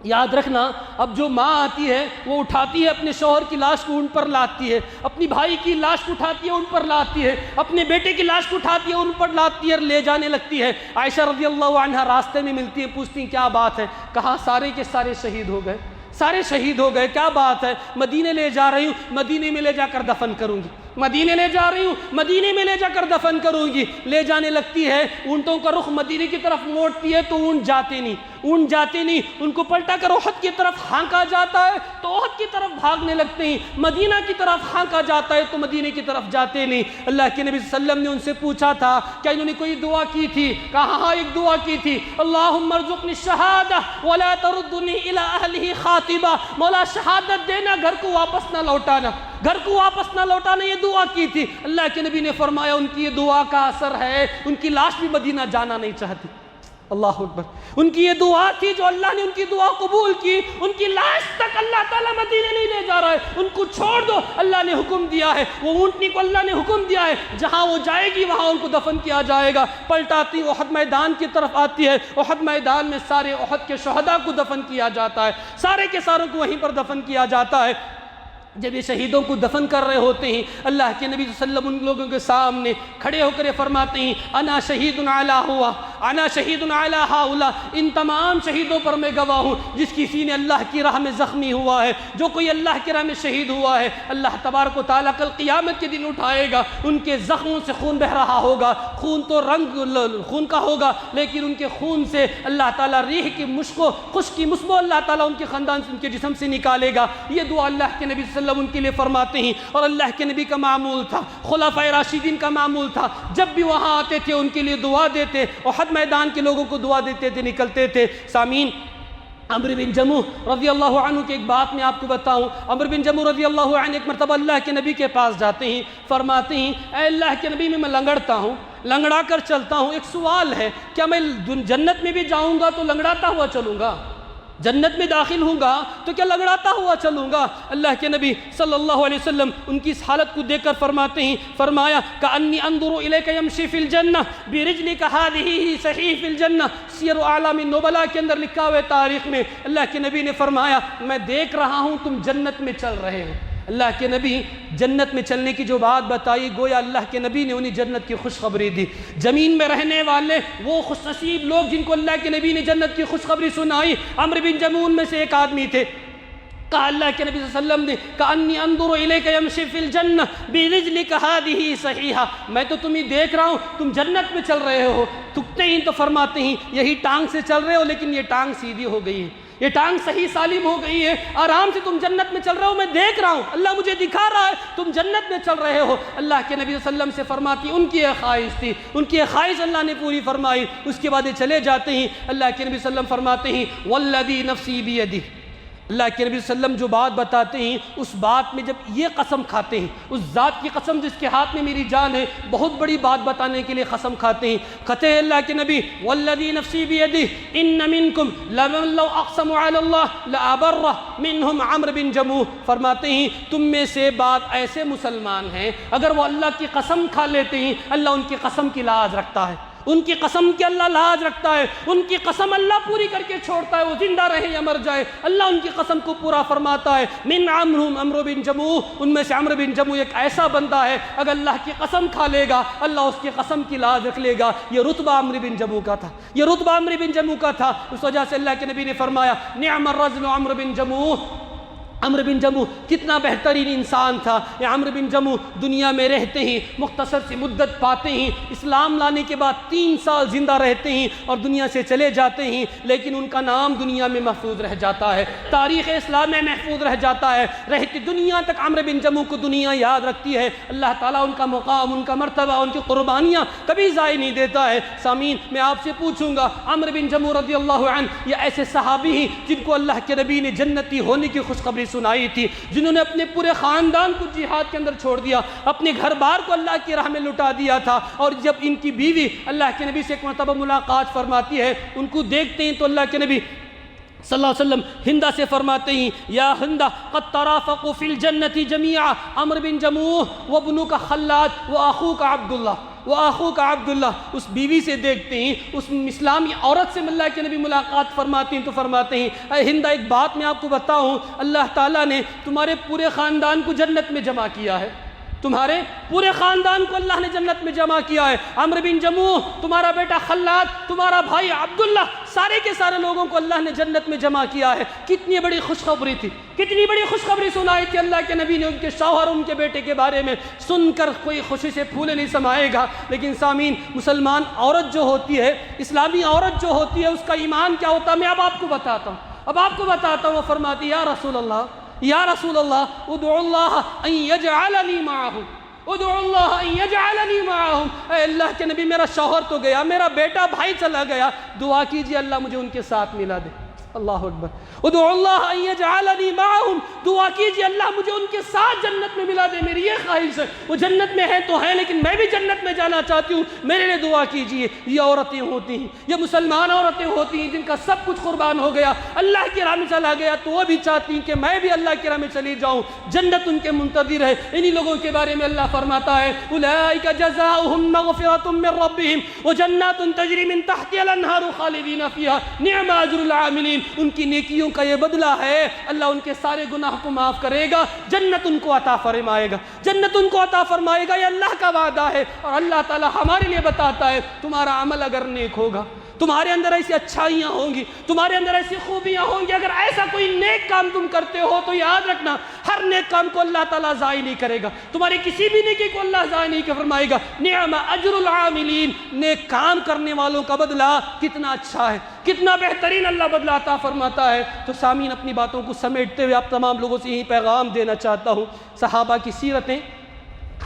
یاد رکھنا، اب جو ماں آتی ہے وہ اٹھاتی ہے اپنے شوہر کی لاش کو، ان پر لاتی ہے، اپنی بھائی کی لاش کو اٹھاتی ہے، ان پر لاتی ہے، اپنے بیٹے کی لاش کو اٹھاتی ہے، ان پر لاتی ہے اور لے جانے لگتی ہے۔ عائشہ رضی اللہ عنہا راستے میں ملتی ہیں، پوچھتی ہیں کیا بات ہے؟ کہا سارے کے سارے شہید ہو گئے، سارے شہید ہو گئے، کیا بات ہے؟ مدینے لے جا رہی ہوں، مدینے میں لے جا کر دفن کروں گی، مدینے لے جا رہی ہوں، مدینے میں لے جا کر دفن کروں گی۔ لے جانے لگتی ہے، اونٹوں کا رخ مدینے کی طرف موڑتی ہے تو اونٹ جاتے نہیں، ان کو پلٹا کر احد کی طرف ہانکا جاتا ہے تو احد کی طرف بھاگنے لگتے ہیں، مدینہ کی طرف ہانکا جاتا ہے تو مدینے کی طرف جاتے نہیں۔ اللہ کے نبی صلی اللہ علیہ وسلم نے ان سے پوچھا تھا کیا انہوں نے کوئی دعا کی تھی؟ کہا ہاں ایک دعا کی تھی، اللہم ارزقنی الشہادہ ولا تردنی الی اہلہ خاطبہ، مولا شہادت دینا، گھر کو واپس نہ لوٹانا، گھر کو واپس نہ لوٹانا، یہ دعا کی تھی۔ اللہ کے نبی نے فرمایا ان کی یہ دعا کا اثر ہے، ان کی لاش بھی مدینہ جانا نہیں چاہتی۔ اللہ اکبر، ان کی یہ دعا تھی جو اللہ نے ان کی دعا قبول کی، ان کی لاش تک اللہ تعالیٰ مدینے نہیں لے جا رہا ہے، ان کو چھوڑ دو، اللہ نے حکم دیا ہے، وہ اونٹنی کو اللہ نے حکم دیا ہے جہاں وہ جائے گی وہاں ان کو دفن کیا جائے گا۔ پلٹاتی احد میدان کی طرف آتی ہے، احد میدان میں سارے احد کے شہداء کو دفن کیا جاتا ہے، سارے کے ساروں کو وہیں پر دفن کیا جاتا ہے۔ جب یہ شہیدوں کو دفن کر رہے ہوتے ہیں، اللہ کے نبی صلی اللہ علیہ وسلم ان لوگوں کے سامنے کھڑے ہو کر یہ فرماتے ہیں انا شہید علی ہوا، انا شہید علی ہؤلاء، ان تمام شہیدوں پر میں گواہ ہوں جس کسی نے اللہ کی راہ میں زخمی ہوا ہے، جو کوئی اللہ کی راہ میں شہید ہوا ہے، اللہ تبارک و تعالیٰ کل قیامت کے دن اٹھائے گا، ان کے زخموں سے خون بہہ رہا ہوگا، خون تو رنگ خون کا ہوگا لیکن ان کے خون سے اللہ تعالیٰ ریح کی مشکو خشکی مصبو اللہ تعالیٰ ان کے خاندان سے ان کے جسم سے نکالے گا۔ یہ دعا اللہ کے نبی صلی اللہ علیہ وسلم ان کے لیے فرماتے ہیں، اور اللہ کے نبی کا معمول تھا، خلفائے راشدین کا معمول تھا، جب بھی وہاں آتے تھے ان کے لیے دعا دیتے، احد میدان کے لوگوں کو دعا دیتے تھے، نکلتے تھے۔ سامعین، عمرو بن جموح رضی اللہ عنہ کی ایک بات میں آپ کو بتاؤں، عمرو بن جموح رضی اللہ عنہ ایک مرتبہ اللہ کے نبی کے پاس جاتے ہیں، فرماتے ہیں اے اللہ کے نبی میں لنگڑتا ہوں، لنگڑا کر چلتا ہوں، ایک سوال ہے کیا میں جنت میں بھی جاؤں گا تو لنگڑاتا ہوا چلوں گا؟ جنت میں داخل ہوں گا تو کیا لنگڑاتا ہوا چلوں گا؟ اللہ کے نبی صلی اللہ علیہ وسلم ان کی اس حالت کو دیکھ کر فرماتے ہیں، فرمایا کأنی انظر الیک یمشی فی الجنہ برجلک ہذہ صحیح فی الجنہ۔ سیر اعلام النبلاء کے اندر لکھا ہوئے تاریخ میں اللہ کے نبی نے فرمایا میں دیکھ رہا ہوں تم جنت میں چل رہے ہو۔ اللہ کے نبی جنت میں چلنے کی جو بات بتائی، گویا اللہ کے نبی نے انہیں جنت کی خوشخبری دی۔ زمین میں رہنے والے وہ خوش نصیب لوگ جن کو اللہ کے نبی نے جنت کی خوشخبری سنائی، عمرو بن جموح میں سے ایک آدمی تھے۔ کہا اللہ کے نبی صلی اللہ علیہ وسلم نے کأنی انظر الیک یمشی فی الجنہ برجلک ہذہ صحیحہ، میں تو تمہیں دیکھ رہا ہوں تم جنت میں چل رہے ہو، تکتے ہی تو فرماتے ہیں یہی ٹانگ سے چل رہے ہو لیکن یہ ٹانگ سیدھی ہو گئی ہے، یہ ٹانگ صحیح سالم ہو گئی ہے، آرام سے تم جنت میں چل رہے ہو، میں دیکھ رہا ہوں، اللہ مجھے دکھا رہا ہے تم جنت میں چل رہے ہو۔ اللہ کے نبی صلی اللہ علیہ وسلم سے فرماتی ان کی ایک خواہش تھی، ان کی ایک خواہش اللہ نے پوری فرمائی۔ اس کے بعد یہ چلے جاتے ہیں، اللہ کے نبی صلی اللہ علیہ وسلم فرماتے ہیں والذی نفسی بیدہ، اللہ کے نبی صلی اللہ علیہ وسلم جو بات بتاتے ہیں اس بات میں جب یہ قسم کھاتے ہیں، اس ذات کی قسم جس کے ہاتھ میں میری جان ہے، بہت بڑی بات بتانے کے لیے قسم کھاتے ہیں۔ کہتے ہیں اللہ کے نبی والذی نفسی بیدہ ان منکم لمن لو اقسم علی اللہ لابرہ منہم عمرو بن جموح، فرماتے ہیں تم میں سے بعض ایسے مسلمان ہیں اگر وہ اللہ کی قسم کھا لیتے ہیں اللہ ان کی قسم کی لاج رکھتا ہے، ان کی قسم کی اللہ لاج رکھتا ہے، ان کی قسم اللہ پوری کر کے چھوڑتا ہے، وہ زندہ رہے یا مر جائے اللہ ان کی قسم کو پورا فرماتا ہے۔ من عمرو بن جموح، ان میں سے عمرو بن جموح ایک ایسا بندہ ہے اگر اللہ کی قسم کھا لے گا اللہ اس کی قسم کی لاج رکھ لے گا۔ یہ رتبہ عمرو بن جموح کا تھا، یہ رتبہ عمرو بن جموح کا تھا۔ اس وجہ سے اللہ کے نبی نے فرمایا نعم الرجل عمرو بن جموح، عمرو بن جموح کتنا بہترین انسان تھا۔ یہ عمرو بن جموح دنیا میں رہتے ہیں، مختصر سی مدت پاتے ہیں، اسلام لانے کے بعد 3 سال زندہ رہتے ہیں اور دنیا سے چلے جاتے ہیں، لیکن ان کا نام دنیا میں محفوظ رہ جاتا ہے، تاریخ اسلام میں محفوظ رہ جاتا ہے، رہتی دنیا تک عمرو بن جموح کو دنیا یاد رکھتی ہے۔ اللہ تعالیٰ ان کا مقام، ان کا مرتبہ، ان کی قربانیاں کبھی ضائع نہیں دیتا ہے۔ سامعین، میں آپ سے پوچھوں گا عمرو بن جموح رضی اللہ عنہ یہ ایسے صحابی ہیں جن کو اللہ کے نبی نے جنتی ہونے کی خوشخبری سنائی تھی، جنہوں نے اپنے پورے خاندان کو جہاد کے اندر چھوڑ دیا، اپنے گھر بار کو اللہ کی راہ میں لٹا دیا تھا، اور جب ان کی بیوی اللہ کے نبی سے ایک مرتبہ ملاقات فرماتی ہے، ان کو دیکھتے ہیں تو اللہ کے نبی صلی اللہ علیہ وسلم ہندہ سے فرماتے ہیں یا ہندہ قد ترافقوا فی الجنت جمیعا، عمرو بن جموح وابنک خلاد واخوک عبداللہ، وآخوک عبداللہ، اس بیوی سے دیکھتے ہیں، اس اسلامی عورت سے اللہ کے نبی ملاقات فرماتے ہیں تو فرماتے ہیں اے ہندہ ایک بات میں آپ کو بتاؤں، اللہ تعالیٰ نے تمہارے پورے خاندان کو جنت میں جمع کیا ہے، تمہارے پورے خاندان کو اللہ نے جنت میں جمع کیا ہے. عمرو بن جموح، تمہارا بیٹا خلاد، تمہارا بھائی عبداللہ، سارے کے سارے لوگوں کو اللہ نے جنت میں جمع کیا ہے. کتنی بڑی خوشخبری تھی، کتنی بڑی خوشخبری سنائی تھی اللہ کے نبی نے ان کے شوہر، ان کے بیٹے کے بارے میں. سن کر کوئی خوشی سے پھولے نہیں سمائے گا. لیکن سامعین، مسلمان عورت جو ہوتی ہے، اسلامی عورت جو ہوتی ہے، اس کا ایمان کیا ہوتا ہے میں اب آپ کو بتاتا ہوں. وہ فرماتی یا رسول اللہ ادعو اللہ ان یجعلنی معہم، ادعو اللہ ان یجعلنی معہم. اے اللہ کے نبی، میرا شوہر تو گیا، میرا بیٹا بھائی چلا گیا، دعا کیجئے اللہ مجھے ان کے ساتھ ملا دے. اللہ اکبر. ادعو اللہ ان یجعلنی معہم، دعا کیجئے اللہ مجھے ان کے ساتھ جنت میں ملا دے. میری یہ خواہش ہے، وہ جنت میں ہے تو ہے لیکن میں بھی جنت میں جانا چاہتی ہوں، میرے لیے دعا کیجئے. یہ عورتیں ہوتی ہیں، یہ مسلمان عورتیں ہوتی ہیں جن کا سب کچھ قربان ہو گیا، اللہ کی راہ میں چلا گیا، تو وہ بھی چاہتی ہیں کہ میں بھی اللہ کی راہ میں چلی جاؤں، جنت ان کے منتظر ہے. انہی لوگوں کے بارے میں اللہ فرماتا ہے اولئک جزاؤہم مغفرۃ من ربہم وجنات تجری من تحتہا الانہار خالدین فیہا نعم اجر العاملین. ان کی نیکیوں کا یہ بدلہ ہے، اللہ ان کے سارے گناہ کو معاف کرے گا، جنت ان کو عطا فرمائے گا، جنت ان کو عطا فرمائے گا. یہ اللہ کا وعدہ ہے. اور اللہ تعالی ہمارے لیے بتاتا ہے تمہارا عمل اگر نیک ہوگا، تمہارے اندر ایسی اچھائیاں ہوں گی، تمہارے اندر ایسی خوبیاں ہوں گی، اگر ایسا کوئی نیک کام تم کرتے ہو تو یاد رکھنا ہر نیک کام کو اللہ تعالیٰ ضائع نہیں کرے گا، تمہاری کسی بھی نیکی کو اللہ ضائع نہیں فرمائے گا. نعم اجر العاملین، نیک کام کرنے والوں کا بدلہ کتنا اچھا ہے، کتنا بہترین اللہ بدلہ عطا فرماتا ہے. تو سامعین، اپنی باتوں کو سمیٹتے ہوئے آپ تمام لوگوں سے یہی پیغام دینا چاہتا ہوں، صحابہ کی سیرتیں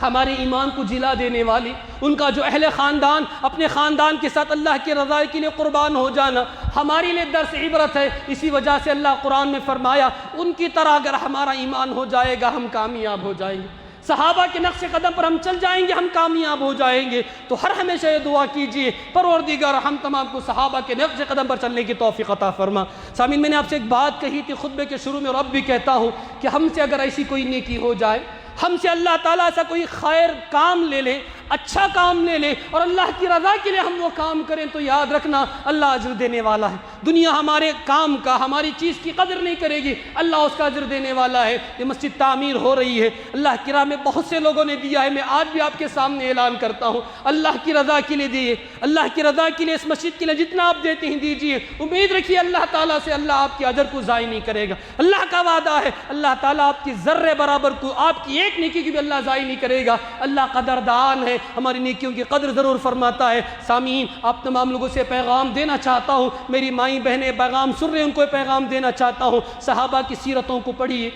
ہمارے ایمان کو جلا دینے والی، ان کا جو اہل خاندان اپنے خاندان کے ساتھ اللہ کی رضا کے لیے قربان ہو جانا ہمارے لیے درس عبرت ہے. اسی وجہ سے اللہ قرآن میں فرمایا ان کی طرح اگر ہمارا ایمان ہو جائے گا ہم کامیاب ہو جائیں گے، صحابہ کے نقش قدم پر ہم چل جائیں گے ہم کامیاب ہو جائیں گے. تو ہر ہمیشہ یہ دعا کیجئے پروردگار ہم تمام کو صحابہ کے نقش قدم پر چلنے کی توفیق عطا فرما. سامعین، میں نے آپ سے ایک بات کہی تھی خطبے کے شروع میں اور اب بھی کہتا ہوں کہ ہم سے اگر ایسی کوئی نیکی ہو جائے، ہم سے اللہ تعالیٰ ایسا کوئی خیر کام لے لے، اچھا کام لے لے اور اللہ کی رضا کے لیے ہم وہ کام کریں تو یاد رکھنا اللہ اجر دینے والا ہے. دنیا ہمارے کام کا، ہماری چیز کی قدر نہیں کرے گی، اللہ اس کا اجر دینے والا ہے. یہ مسجد تعمیر ہو رہی ہے، اللہ کی راہ میں بہت سے لوگوں نے دیا ہے. میں آج بھی آپ کے سامنے اعلان کرتا ہوں اللہ کی رضا کے لیے دیے، اللہ کی رضا کے لیے اس مسجد کے لیے جتنا آپ دیتے ہیں دیجیے. امید رکھیے اللہ تعالیٰ سے اللہ آپ کے اجر کو ضائع نہیں کرے گا. اللہ کا وعدہ ہے اللہ تعالیٰ آپ کی ذرے برابر کو، آپ کی ایک نیکی کی بھی اللہ ضائع نہیں کرے گا. اللہ قدردان ہے، ہماری نیکیوں کی قدر ضرور فرماتا ہے. سامعین، آپ تمام لوگوں سے پیغام دینا چاہتا ہوں، میری مائیں بہنیں پیغام سن رہے ہیں ان کو پیغام دینا چاہتا ہوں. صحابہ کی سیرتوں کو پڑھیے،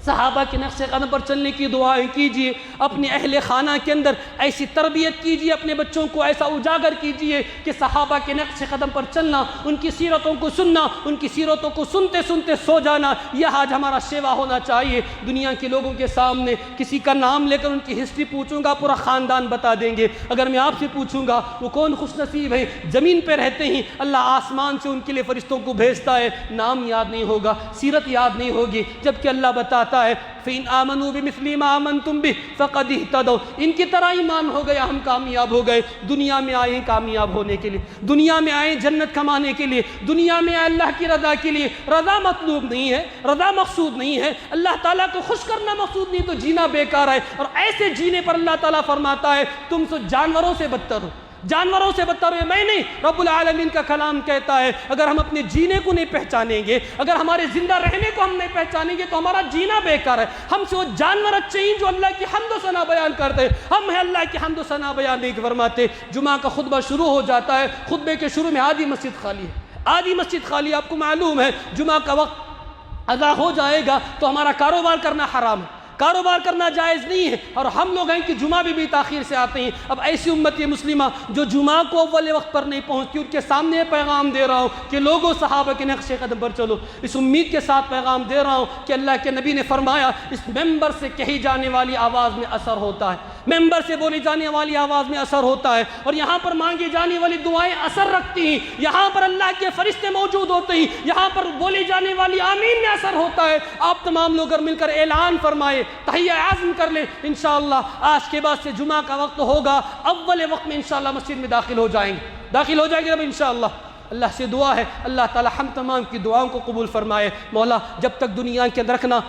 صحابہ کے نقش قدم پر چلنے کی دعائیں کیجئے، اپنے اہل خانہ کے اندر ایسی تربیت کیجئے، اپنے بچوں کو ایسا اجاگر کیجئے کہ صحابہ کے نقش قدم پر چلنا، ان کی سیرتوں کو سننا، ان کی سیرتوں کو سنتے سنتے سو جانا، یہ آج ہمارا شیوا ہونا چاہیے. دنیا کے لوگوں کے سامنے کسی کا نام لے کر ان کی ہسٹری پوچھوں گا پورا خاندان بتا دیں گے. اگر میں آپ سے پوچھوں گا وہ کون خوش نصیب ہے زمین پہ رہتے ہیں اللہ آسمان سے ان کے لیے فرشتوں کو بھیجتا ہے، نام یاد نہیں ہوگا، سیرت یاد نہیں ہوگی، جبکہ اللہ بتاتا ہے فَإِنْ آمَنُوا بِمِثْلِ مَا آمَنْتُمْ بِهِ فَقَدِ اهْتَدَوْا. ان کی طرح ایمان ہو گیا ہم کامیاب ہو گئے. دنیا میں آئے کامیاب ہونے کے لیے، دنیا میں آئے جنت کمانے کے لیے، دنیا میں آئے اللہ کی رضا کے لیے. رضا مطلوب نہیں ہے، رضا مقصود نہیں ہے، اللہ تعالیٰ کو خوش کرنا مقصود نہیں تو جینا بیکار ہے. اور ایسے جینے پر اللہ تعالیٰ فرماتا ہے تم تو جانوروں سے بدتر ہو، جانوروں سے بدتر ہے. میں نہیں، رب العالمین کا کلام کہتا ہے اگر ہم اپنے جینے کو نہیں پہچانیں گے، اگر ہمارے زندہ رہنے کو ہم نہیں پہچانیں گے تو ہمارا جینا بیکار ہے. ہم سے وہ جانور اچھے ہیں جو اللہ کی حمد و ثنا بیان کرتے ہیں، ہم ہیں اللہ کی حمد و ثنا بیان نہیں فرماتے. جمعہ کا خطبہ شروع ہو جاتا ہے، خطبے کے شروع میں آدھی مسجد خالی ہے، آدھی مسجد خالی ہے. آپ کو معلوم ہے جمعہ کا وقت ادا ہو جائے گا تو ہمارا کاروبار کرنا حرام ہے، کاروبار کرنا جائز نہیں ہے. اور ہم لوگ ہیں کہ جمعہ بھی تاخیر سے آتے ہیں. اب ایسی امت مسلمہ جو جمعہ کو اول وقت پر نہیں پہنچتی ان کے سامنے یہ پیغام دے رہا ہوں کہ لوگوں صحابہ کے نقش قدم پر چلو. اس امید کے ساتھ پیغام دے رہا ہوں کہ اللہ کے نبی نے فرمایا اس ممبر سے کہی جانے والی آواز میں اثر ہوتا ہے، ممبر سے بولی جانے والی آواز میں اثر ہوتا ہے. اور یہاں پر مانگی جانے والی دعائیں اثر رکھتی ہیں، یہاں پر اللہ کے فرشتے موجود ہوتے ہیں، یہاں پر بولی جانے والی آمین میں اثر ہوتا ہے. آپ تمام لوگ مل کر اعلان فرمائے، تہیہ عزم کر لیں انشاءاللہ آج کے بعد سے جمعہ کا وقت ہوگا، اول وقت میں انشاءاللہ مسجد میں داخل ہو جائیں گے اب انشاءاللہ. اللہ سے دعا ہے اللہ تعالی ہم تمام کی دعاؤں کو قبول فرمائے. مولا جب تک دنیا کے اندر رکھنا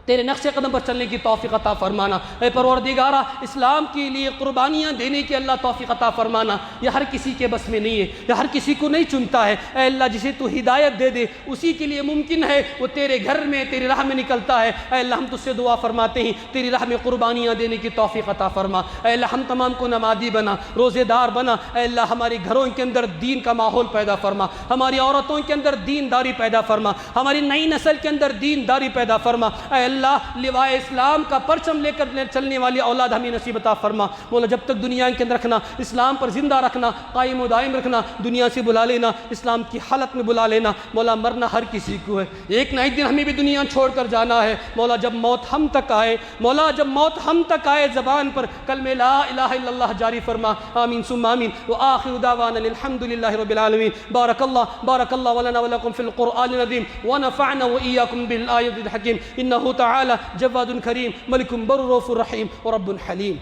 تیرے نقش قدم پر چلنے کی توفیق عطا فرمانا۔ اے پروردگارہ اسلام کے لیے قربانیاں دینے کی اللہ توفیق عطا فرمانا۔ یہ ہر کسی کے بس میں نہیں ہے، یہ ہر کسی کو نہیں چنتا ہے۔ اے اللہ جسے تو ہدایت دے دے اسی کے لیے ممکن ہے وہ تیرے گھر میں تیری راہ میں نکلتا ہے۔ اے اللہ ہم تجھ سے دعا فرماتے ہیں تیری راہ میں قربانیاں دینے کی توفیق عطا فرما۔ اے اللہ ہم تمام کو نمازی بنا، روزے دار بنا۔ اے اللہ ہمارے گھروں کے اندر دین کا ماحول پیدا فرما، ہماری عورتوں کے اندر دینداری پیدا فرما، ہماری نئی نسل کے اندر دینداری پیدا فرما۔ اے اللہ لوائے اسلام کا پرچم لے کر چلنے والی اولاد ہمیں نصیب عطا فرما۔ مولا جب تک دنیا کے اندر رکھنا، اسلام پر زندہ رکھنا، قائم و دائم رکھنا، دنیا سے بلا لینا، اسلام کی حالت میں بلا لینا۔ مولا مرنا ہر کسی کو ہے، ایک نہ ایک دن ہمیں بھی دنیا چھوڑ کر جانا ہے۔ مولا جب موت ہم تک آئے، مولا جب موت ہم تک آئے زبان پر کلمہ لا الہ الا اللہ جاری فرما۔ آمین ثم آمین وآخر دعوانا الحمد للہ رب العالمین۔ بارک اللہ ولنا ولکم فی القرآن العظیم ونفعنا وإياكم بالآیات الحکیم۔ انہ تعالی جواد کریم ملک بر رؤوف رحیم ورب حلیم۔